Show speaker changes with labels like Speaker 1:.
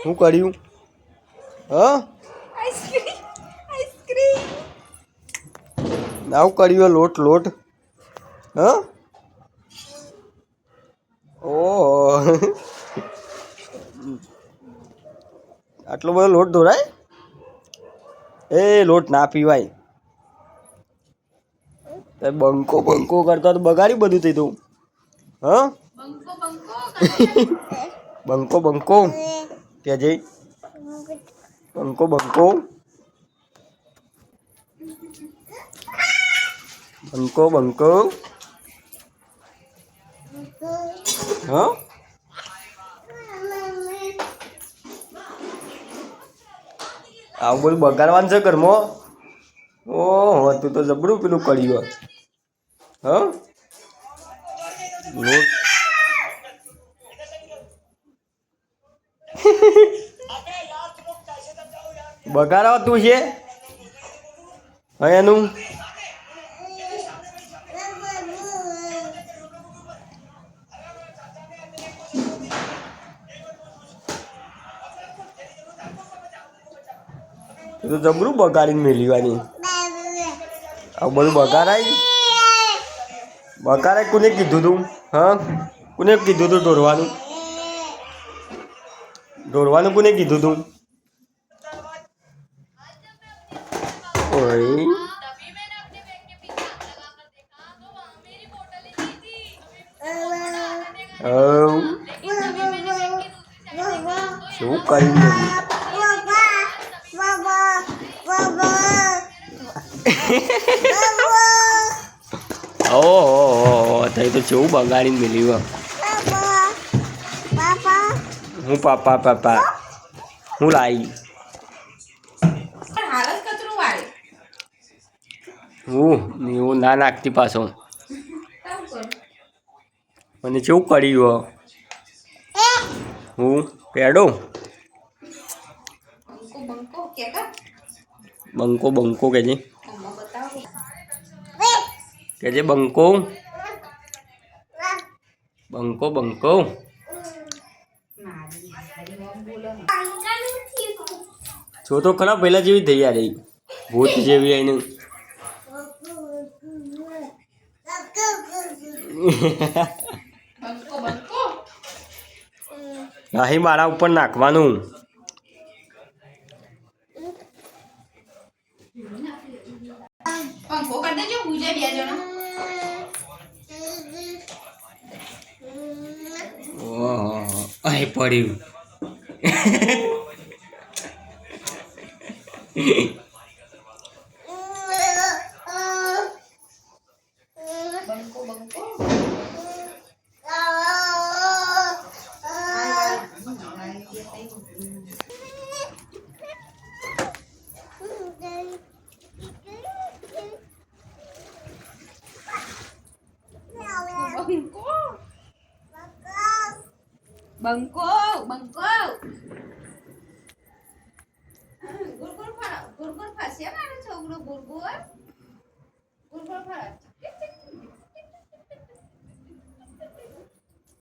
Speaker 1: શું કર્યું? હા આવું કર્યું લોટ લોટ? હા ઓહો આટલો બધો લોટ ઢોળાય? એ લોટ ના પીવાય. બંકો બંકો કરતા તો બગાડ્યું બધું થઈ તું. હા બંકો બંકો કે જઈ બંકો બંકો બંકો બંકો હા આવું બધું બગાડવાનું છે ઘરમાં? ઓહો તું તો જબરું પેલું કર્યું. હા લોટ બગાડો તું છે હા એનું તો જબરું બગાડીને મેળવાની. આવું બધું બગાડાય? બગાડાય કોને કીધું તું? હા કોને કીધું તું ઢોરવાનું? ઢોરવાનું કોને કીધું તું? ઓય શું કર્યું? ઓહો થઈ તો કેવું બગાડીને મેલ્યું. હું પાપા પાપા હું લાવી હું એવું ના નાખતી પાછો મને કેવું કર્યું? હું પેડો બંકો બંકો કેજે બંકો બંકો બંકો જો તો ખરા પહેલા જેવી થઈ યાર ભૂત જેવી આઈને અહીં મારા ઉપર નાખવાનું. ઓહો અહીં પડ્યું.
Speaker 2: બંકો બંકો ગુરગુર ફરશે મારો છોકરો ગુરગુર ગુરગુર ફરશે.